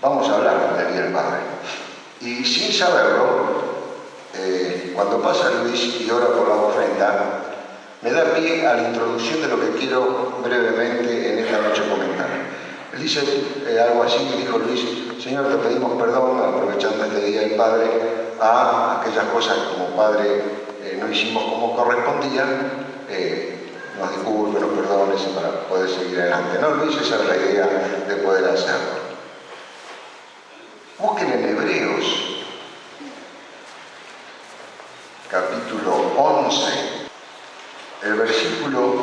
vamos a hablar del Día del Padre. Y sin saberlo, cuando pasa Luis y ora por la ofrenda, me da pie a la introducción de lo que quiero brevemente en esta noche comentar. Él dice algo así, dijo Luis: Señor, te pedimos perdón, aprovechando este Día del Padre, a aquellas cosas que como padre no hicimos como correspondía. Nos disculpe, nos perdone para poder seguir adelante. No, Luis, esa es la idea de poder hacerlo. Busquen en Hebreos, capítulo 11, el versículo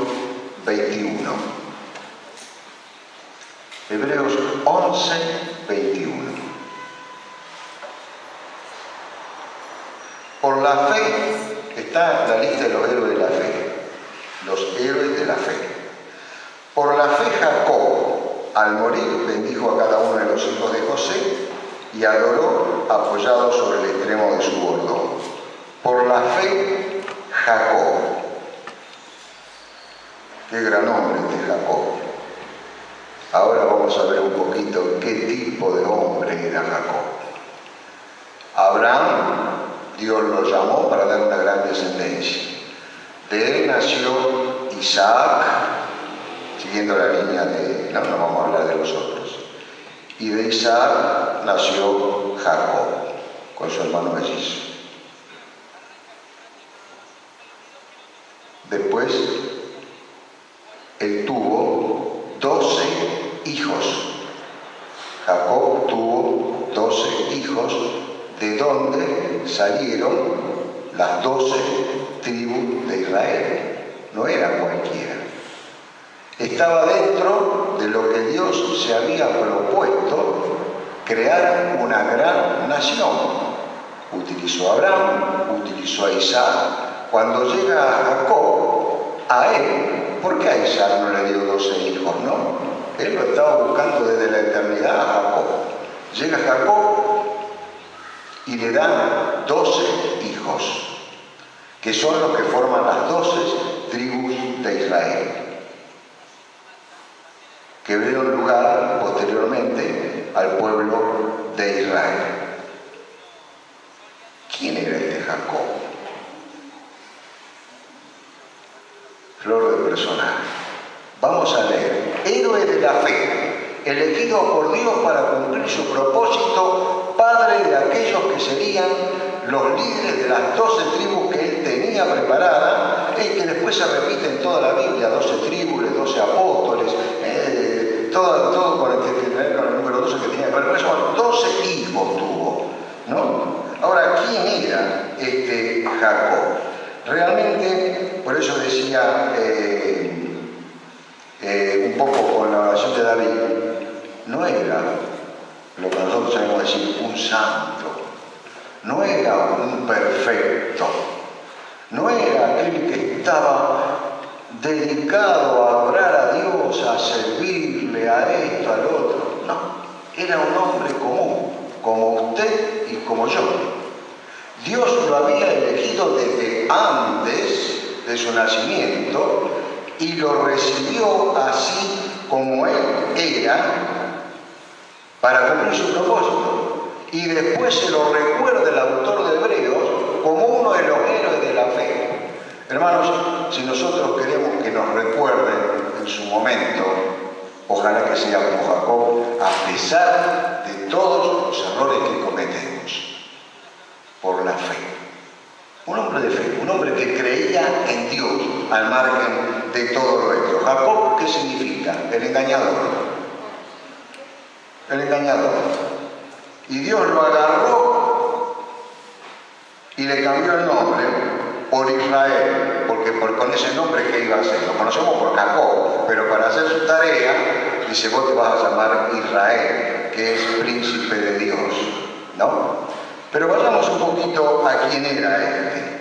21. Hebreos 11, 21. Por la fe, está en la lista de los héroes de la fe. Los héroes de la fe. Por la fe Jacob, al morir, bendijo a cada uno de los hijos de José y adoró apoyado sobre el extremo de su bordón. Por la fe Jacob. Qué gran hombre este Jacob. Ahora vamos a ver un poquito qué tipo de hombre era Jacob. Abraham, Dios lo llamó para dar una gran descendencia. De él nació Isaac, siguiendo la línea de... No vamos a hablar de los otros. Y de Isaac nació Jacob, con su hermano mellizo. Después, él tuvo 12 hijos. Jacob tuvo 12 hijos, de donde salieron las 12 tribus de Israel. No era cualquiera. Estaba dentro de lo que Dios se había propuesto, crear una gran nación. Utilizó a Abraham, utilizó a Isaac. Cuando llega a Jacob, a él, ¿por qué a Isaac no le dio 12 hijos, no? Él lo estaba buscando desde la eternidad a Jacob. Llega Jacob y le dan 12 hijos, que son los que forman las 12 tribus de Israel, que dieron lugar posteriormente al pueblo de Israel. ¿Quién era este Jacob? Flor de personaje. Vamos a leer. Héroe de la fe, elegido por Dios para cumplir su propósito, padre de aquellos que serían los líderes de las 12 tribus que él tenía preparadas, y que después se repite en toda la Biblia: 12 tribus, 12 apóstoles, todo con el número 12 que tenía. Pero eso, 12 hijos tuvo, ¿no? Ahora, ¿quién era este Jacob? Realmente, por eso decía un poco con la oración de David, no era lo que nosotros sabemos decir un santo, no era un perfecto, no era aquel que estaba dedicado a adorar a Dios, a servirle, a esto, al otro. No, era un hombre común, como usted y como yo. Dios lo había elegido desde antes de su nacimiento y lo recibió así como él era para cumplir su propósito. Y después se lo recuerda el autor de Hebreos como uno de los héroes de la fe. Hermanos, si nosotros queremos que nos recuerden en su momento, ojalá que sea como Jacob, a pesar de todos los errores que cometemos, por la fe. Un hombre de fe, un hombre que creía en Dios al margen de todo lo otro. Jacob, ¿qué significa? El engañador. El engañador. Y Dios lo agarró y le cambió el nombre por Israel, porque con ese nombre, ¿qué iba a hacer? Lo conocemos por Jacob, pero para hacer su tarea, dice: vos te vas a llamar Israel, que es príncipe de Dios, ¿no? Pero vayamos un poquito a quién era este.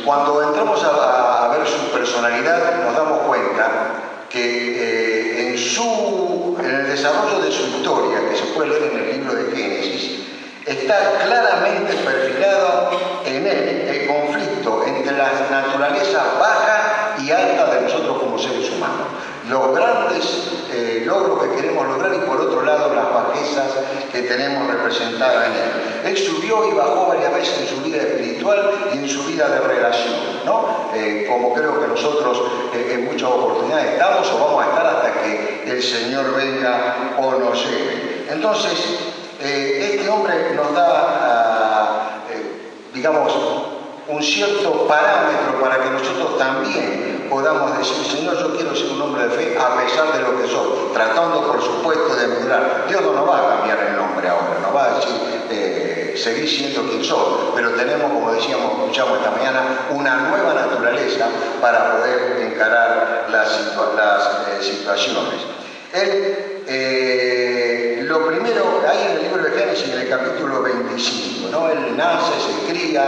Cuando entramos a ver su personalidad, nos damos cuenta que en el desarrollo de su historia, que se puede leer en el libro de Génesis, está claramente perfilado en él el conflicto entre la naturaleza baja y y alta de nosotros como seres humanos. Los grandes logros que queremos lograr y por otro lado las bajezas que tenemos representadas en él. Él subió y bajó varias veces en su vida espiritual y en su vida de relación, ¿no? Como creo que nosotros en muchas oportunidades estamos o vamos a estar hasta que el Señor venga o nos lleve. Entonces, este hombre nos da, digamos, un cierto parámetro para que nosotros también podamos decir, Señor, yo quiero ser un hombre de fe a pesar de lo que soy, tratando por supuesto de mejorar. Dios no nos va a cambiar el nombre ahora, nos va a decir, seguir siendo quien soy, pero tenemos, como decíamos, escuchamos esta mañana, una nueva naturaleza para poder encarar las situaciones. Lo primero, ahí en el libro de Génesis, en el capítulo 25, ¿no? Él nace, se cría,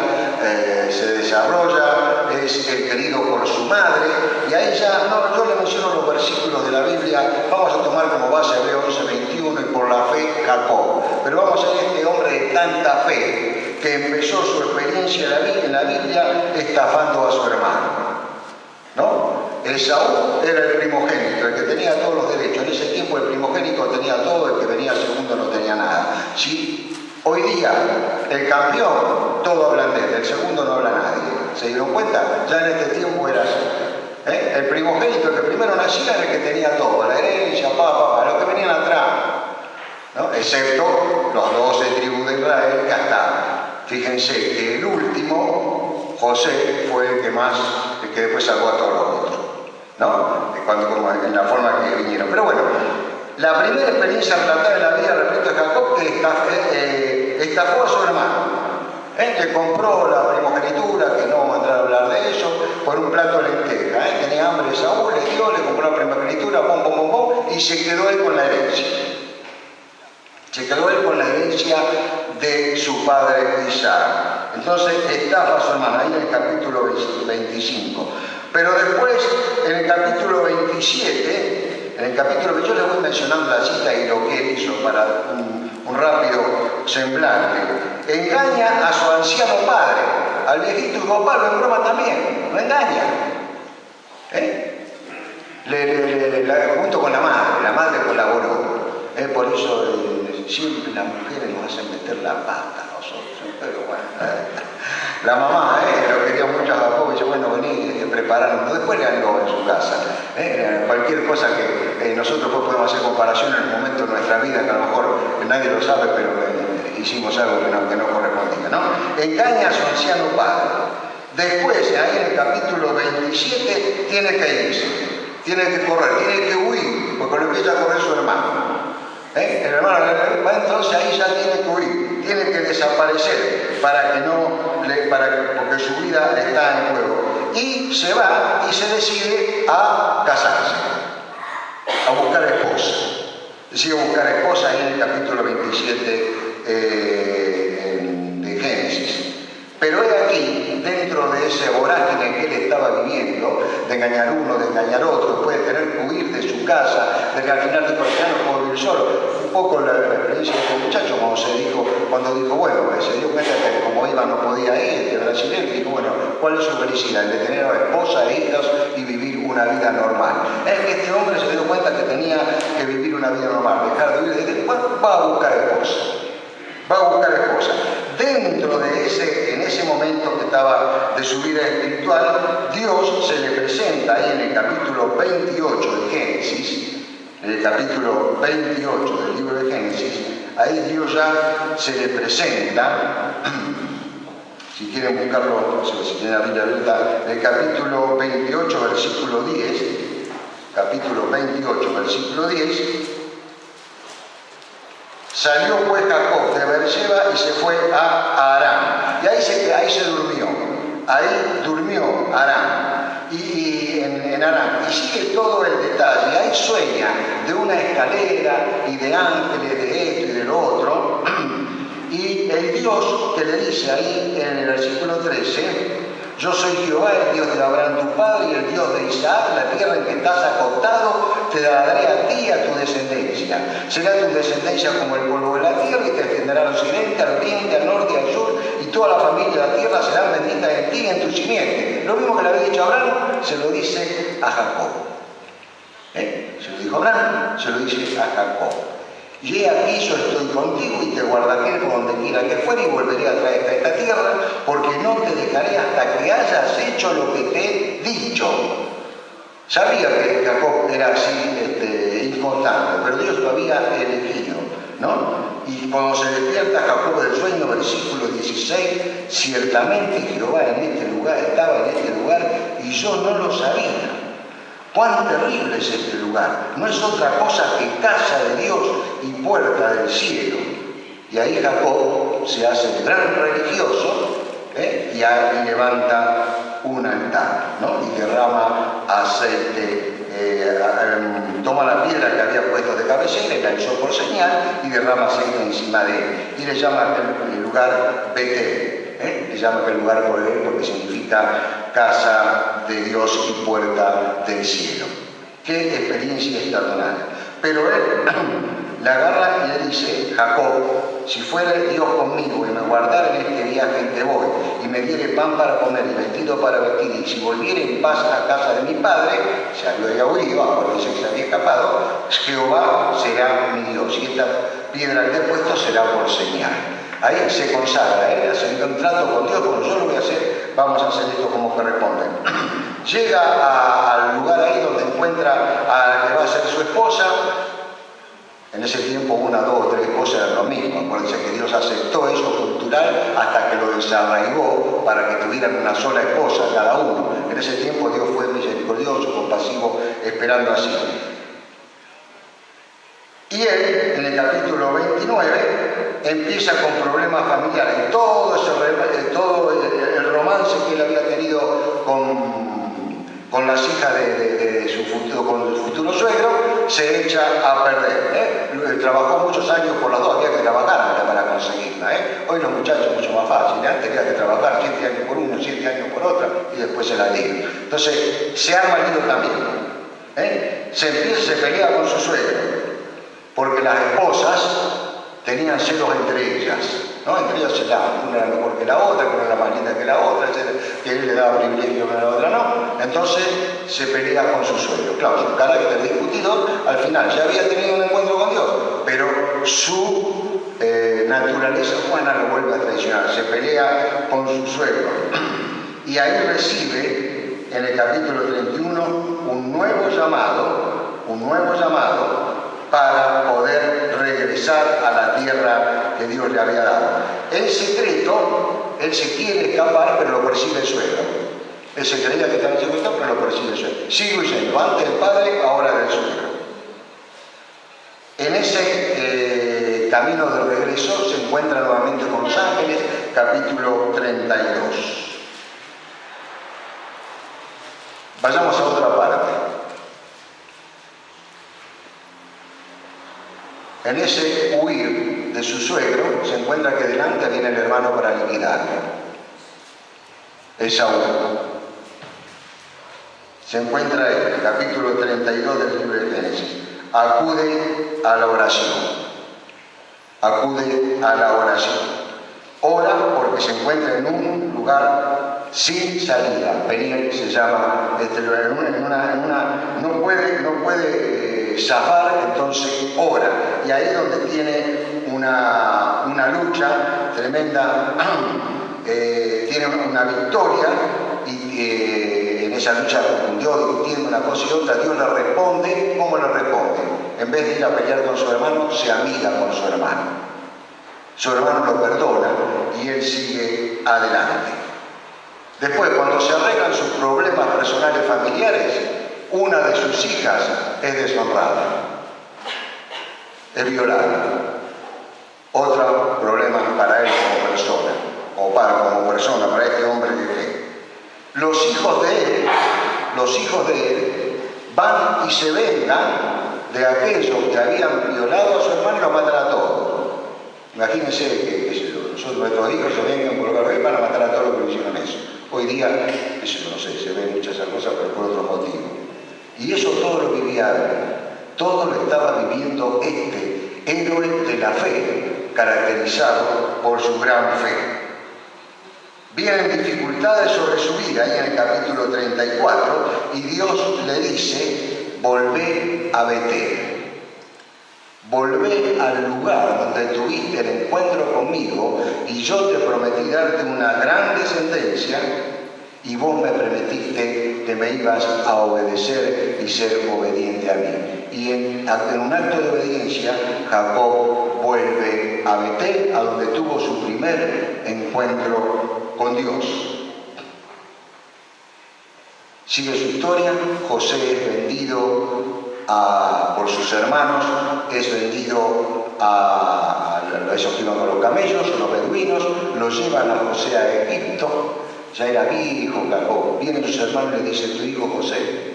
se desarrolla, es querido por su madre, y ahí ya, no, yo le menciono los versículos de la Biblia, vamos a tomar como base Hebreos 11:21, y por la fe Jacob, pero vamos a ver este hombre de tanta fe, que empezó su experiencia en la Biblia estafando a su hermano, ¿no? Esaú era el primogénito, el que tenía todos los derechos. En ese tiempo el primogénito tenía todo, el que venía segundo no tenía nada. Si hoy día el campeón, todos hablan de él, el segundo no habla nadie. ¿Se dieron cuenta? Ya en este tiempo era así. El primogénito, el que primero nacía, era el que tenía todo, la herencia, los que venían atrás, ¿no? Excepto los 12 tribus de Israel que hasta, fíjense que el último, José, fue el que después salvó a todos los otros, ¿no? Como en la forma que vinieron. Pero bueno, la primera experiencia relatada en la vida respecto a Jacob, que estafó a su hermano. Le compró la primogenitura, que no vamos a entrar a hablar de eso, por un plato de lenteja. Tenía hambre de Saúl, le dio, le compró la primogenitura, y se quedó él con la herencia. Se quedó él con la herencia de su padre Isaac. Entonces estafa a su hermano, ahí en el capítulo 25. Pero después, en el capítulo 27, yo les voy mencionando la cita y lo que él hizo para un rápido semblante. Engaña a su anciano padre, al viejito y papá, en broma también, lo engaña. Junto con la madre colaboró. Por eso siempre las mujeres nos hacen meter la pata a nosotros, pero bueno. La mamá lo quería mucho a Jacob y dice, bueno, vení, prepararnos. Después le andó en su casa. Cualquier cosa que nosotros pues podemos hacer comparación en el momento de nuestra vida, que a lo mejor nadie lo sabe, pero hicimos algo que no correspondía, ¿no? Engaña a su anciano padre. Después, ahí en el capítulo 27, tiene que irse, tiene que correr, tiene que huir, porque lo empieza a correr su hermano. El hermano, entonces ahí ya tiene que huir, tiene que desaparecer porque su vida está en juego. Y se va y se decide a casarse, a buscar esposa. Decide buscar esposa ahí en el capítulo 27 de Génesis. Pero he aquí, dentro de ese vorágine que él estaba viviendo, de engañar uno, de engañar otro, después de tener que huir de su casa, de que al final dijo, ya no puedo vivir solo. Un poco la experiencia de este muchacho cuando dijo, bueno, se dio cuenta que como iba no podía ir, este brasileño, dijo, bueno, ¿cuál es su felicidad? El de tener a esposa e hijos y vivir una vida normal. Es que este hombre se dio cuenta que tenía que vivir una vida normal, dejar de vivir, va a buscar esposa. Va a buscar esposa. Dentro de en ese momento que estaba de su vida espiritual, Dios se le presenta ahí en el capítulo 28 de Génesis, en el capítulo 28 del libro de Génesis, ahí Dios ya se le presenta, si quieren buscarlo, si tienen la Biblia abierta, el capítulo 28, versículo 10, capítulo 28, versículo 10, salió pues Jacob de Beerseba y se fue a Aram. Y ahí se durmió. Ahí durmió Aram. Y en Aram. Y sigue todo el detalle. Ahí sueña de una escalera y de ángeles, de esto y de lo otro. Y el Dios que le dice ahí en el versículo 13, yo soy Jehová, el Dios de Abraham tu padre y el Dios de Isaac, la tierra en que estás acostado, te la daré a ti y a tu descendencia. Será tu descendencia como el polvo de la tierra y te extenderá al occidente, al oriente, al norte y al sur, y toda la familia de la tierra serán benditas en ti y en tu simiente. Lo mismo que le había dicho a Abraham, se lo dice a Jacob. Se lo dijo a Abraham, se lo dice a Jacob. Y he aquí, yo estoy contigo y te guardaré por donde quiera que fuera y volveré a traerte a esta tierra, porque no te dejaré hasta que hayas hecho lo que te he dicho. Sabía que Jacob era así inconstante, pero Dios lo había elegido, ¿no? Y cuando se despierta Jacob del sueño, versículo 16, ciertamente Jehová en este lugar, estaba en este lugar y yo no lo sabía. Cuán terrible es este lugar. No es otra cosa que casa de Dios y puerta del cielo. Y ahí Jacob se hace el gran religioso y ahí levanta un altar, ¿no? Y derrama aceite, toma la piedra que había puesto de cabecera y la hizo por señal y derrama aceite encima de él. Y le llama el lugar Betel. Le llama aquel lugar por él porque significa casa de Dios y puerta del cielo. Qué experiencia extraordinaria. Pero él la agarra y le dice, Jacob, si fuera Dios conmigo y me guardara en este viaje en que voy y me diere pan para comer y vestido para vestir, y si volviera en paz a casa de mi padre, se había huido, acuérdense que se había escapado, Jehová será mi Dios y esta piedra que he puesto será por señal. Ahí se consagra, hace un trato con Dios, como yo lo voy a hacer, vamos a hacer esto como corresponde. Llega al lugar ahí donde encuentra a la que va a ser su esposa. En ese tiempo 1, 2, 3 cosas eran lo mismo. Acuérdense que Dios aceptó eso cultural hasta que lo desarraigó para que tuvieran una sola esposa cada uno. En ese tiempo Dios fue misericordioso, compasivo, esperando así. Y él, en el capítulo 29, empieza con problemas familiares. Todo el romance que él había tenido con las hijas de su futuro suegro se echa a perder. Trabajó muchos años por las dos, había que trabajar para conseguirla. Hoy los muchachos mucho más fácil, antes había que trabajar 7 años por uno, 7 años por otra y después se la dieron. Entonces se arma lío también. Se pelea con su suegro. Porque las esposas tenían celos entre ellas, ¿no? Entre ellas se daban, una era mejor que la otra, que una era más linda que la otra, que él le daba privilegio que a la otra no. Entonces se pelea con su suegro. Claro, su carácter discutido, al final ya había tenido un encuentro con Dios, pero su naturaleza humana lo vuelve a traicionar, se pelea con su suegro. Y ahí recibe, en el capítulo 31, un nuevo llamado, para poder regresar a la tierra que Dios le había dado. En secreto, él se quiere escapar, pero lo persigue el suegro. Él se creía que estaba secuestrado, pero lo persigue el suegro. Sigo yendo, antes del padre, ahora del suegro. En ese camino de regreso se encuentra nuevamente con los ángeles, capítulo 32. Vayamos a otra parte. En ese huir de su suegro se encuentra que delante viene el hermano para liquidarlo. Esaú. Se encuentra en el capítulo 32 del libro de Génesis. Acude a la oración. Acude a la oración. Ora porque se encuentra en un lugar sin salida. Peniel se llama este lugar. No puede zafar, entonces ora. Y ahí es donde tiene una lucha tremenda, tiene una victoria, y en esa lucha con Dios, discutiendo una cosa y otra, Dios le responde. ¿Cómo le responde? En vez de ir a pelear con su hermano, se amiga con su hermano. Su hermano lo perdona y él sigue adelante. Después, cuando se arreglan sus problemas personales familiares, una de sus hijas es deshonrada, es violada. Otro problema para él como persona, para este hombre de fe. Los hijos de él van y se vengan de aquellos que habían violado a su hermano y lo matan a todos. Imagínense que nuestros hijos se vengan por lugar de van a matar a todos los que hicieron eso. Hoy día, eso no sé, se ven muchas esas cosas, pero por otro motivo. Y eso todo lo vivía él. Todo lo estaba viviendo este héroe de la fe, caracterizado por su gran fe. Vienen dificultades sobre su vida, ahí en el capítulo 34, y Dios le dice, volvé a Betel. Volvé al lugar donde tuviste el encuentro conmigo y yo te prometí darte una gran descendencia y vos me prometiste que me ibas a obedecer y ser obediente a mí. Y en un acto de obediencia, Jacob vuelve a Betel, a donde tuvo su primer encuentro con Dios. Sigue su historia. José es vendido por sus hermanos, es vendido a esos que iban con los camellos, los beduinos, lo llevan a José a Egipto. Ya era viejo Jacob. Vienen sus hermanos y le dicen, tu hijo José,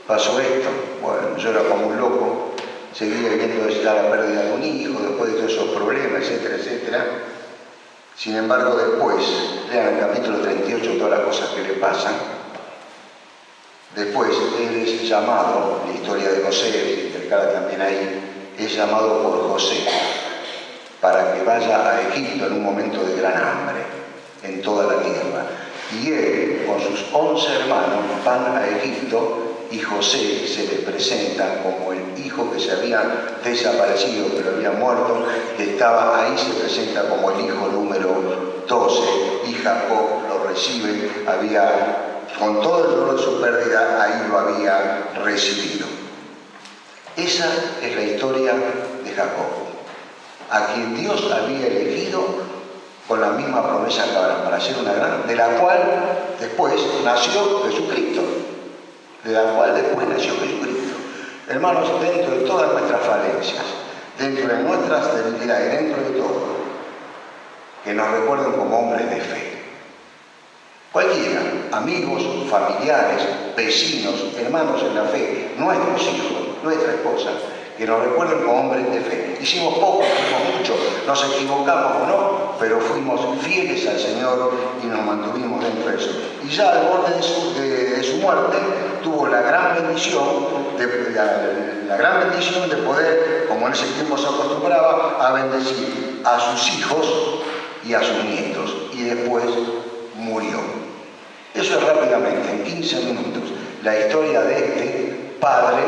pasó esto. Bueno, yo era como un loco, seguía viendo ya la pérdida de un hijo, después de todos esos problemas, etcétera, etcétera. Sin embargo, después, lean el capítulo 38 todas las cosas que le pasan. Después, él es llamado, la historia de José, se intercala también ahí, es llamado por José para que vaya a Egipto en un momento de gran hambre en toda la tierra. Y él, con sus 11 hermanos, van a Egipto y José se le presenta como el hijo que se había desaparecido, pero había muerto, que estaba ahí, se presenta como el hijo número 12, y Jacob lo recibe, con todo el dolor de su pérdida, ahí lo había recibido. Esa es la historia de Jacob, a quien Dios había elegido con la misma promesa que Abraham, para ser una gran, de la cual después nació Jesucristo. Hermanos, dentro de todas nuestras falencias, dentro de nuestras debilidades, dentro de todo, que nos recuerden como hombres de fe. Cualquiera, amigos, familiares, vecinos, hermanos en la fe, nuestros hijos, nuestra esposa, que nos recuerden como hombres de fe. Hicimos poco, hicimos mucho, nos equivocamos o no, pero fuimos fieles al Señor y nos mantuvimos dentro de eso. Y ya al borde de su muerte tuvo la gran bendición de poder, como en ese tiempo se acostumbraba, a bendecir a sus hijos y a sus nietos. Y después murió. Eso es rápidamente, en 15 minutos, la historia de este padre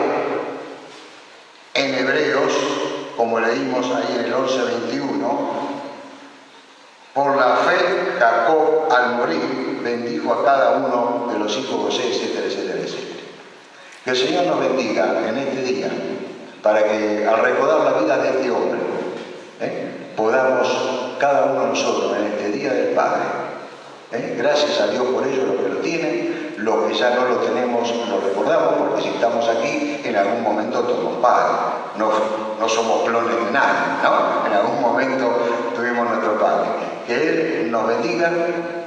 en Hebreos, como leímos ahí en el 11:21, por la fe Jacob al morir bendijo a cada uno de los hijos de José, etcétera, etcétera, etcétera. Que el Señor nos bendiga en este día, para que al recordar la vida de este hombre, podamos cada uno de nosotros en este Día del Padre, gracias a Dios por ello, los que lo tienen, los que ya no lo tenemos, lo recordamos, porque si estamos aquí, en algún momento somos padres, no somos clones de nadie, ¿no? En algún momento tuvimos nuestro Padre. Que Él nos bendiga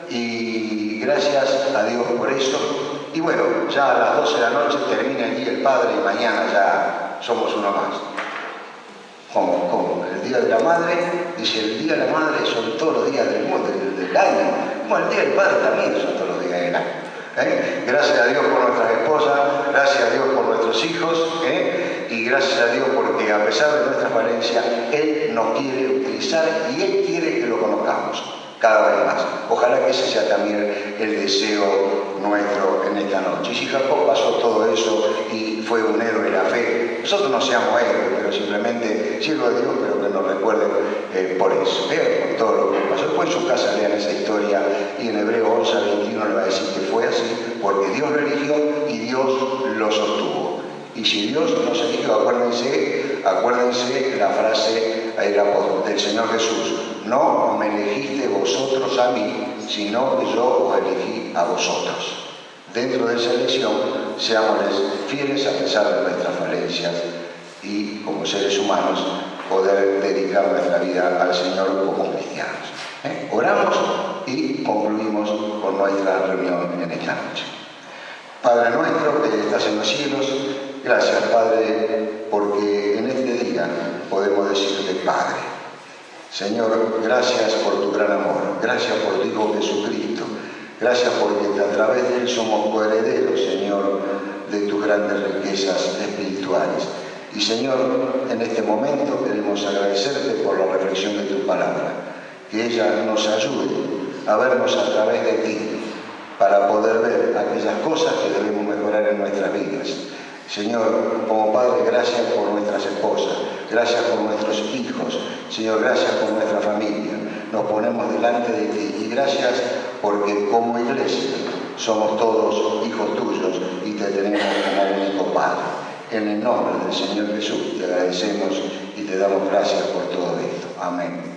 y gracias a Dios por eso. Y bueno, ya a las 12 de la noche termina el Día del Padre y mañana ya somos uno más. Como el Día de la Madre, dice, el Día de la Madre son todos los días del mundo, del año. Bueno, el Día del Padre también son todos los días del año. Gracias a Dios por nuestras esposas, gracias a Dios por nuestros hijos, y gracias a Dios porque a pesar de nuestra falencia, Él nos quiere utilizar y Él quiere que lo conozcamos cada vez más. Ojalá que ese sea también el deseo nuestro en esta noche. Y si Jacob pasó todo eso y fue un héroe de la fe, nosotros no seamos héroes, pero simplemente siervos de Dios, pero que nos recuerden por eso, por todo lo que pasó. Después en su casa lean esa historia y en Hebreos 11:21 le va a decir que fue así, porque Dios lo eligió y Dios lo sostuvo. Y si Dios nos eligió, acuérdense la frase del Señor Jesús: no me elegiste vosotros a mí, sino que yo os elegí a vosotros. Dentro de esa elección, seamos fieles a pesar de nuestras falencias y, como seres humanos, poder dedicar nuestra vida al Señor como cristianos. Oramos y concluimos con nuestra reunión en esta noche. Padre nuestro que estás en los cielos, gracias, Padre, porque en este día podemos decirte Padre. Señor, gracias por tu gran amor, gracias por tu Hijo Jesucristo, gracias porque a través de Él somos coherederos, Señor, de tus grandes riquezas espirituales. Y Señor, en este momento queremos agradecerte por la reflexión de tu palabra, que ella nos ayude a vernos a través de ti, para poder ver aquellas cosas que debemos mejorar en nuestras vidas. Señor, como Padre, gracias por nuestras esposas, gracias por nuestros hijos, Señor, gracias por nuestra familia. Nos ponemos delante de ti y gracias porque como iglesia somos todos hijos tuyos y te tenemos como único Padre. En el nombre del Señor Jesús te agradecemos y te damos gracias por todo esto. Amén.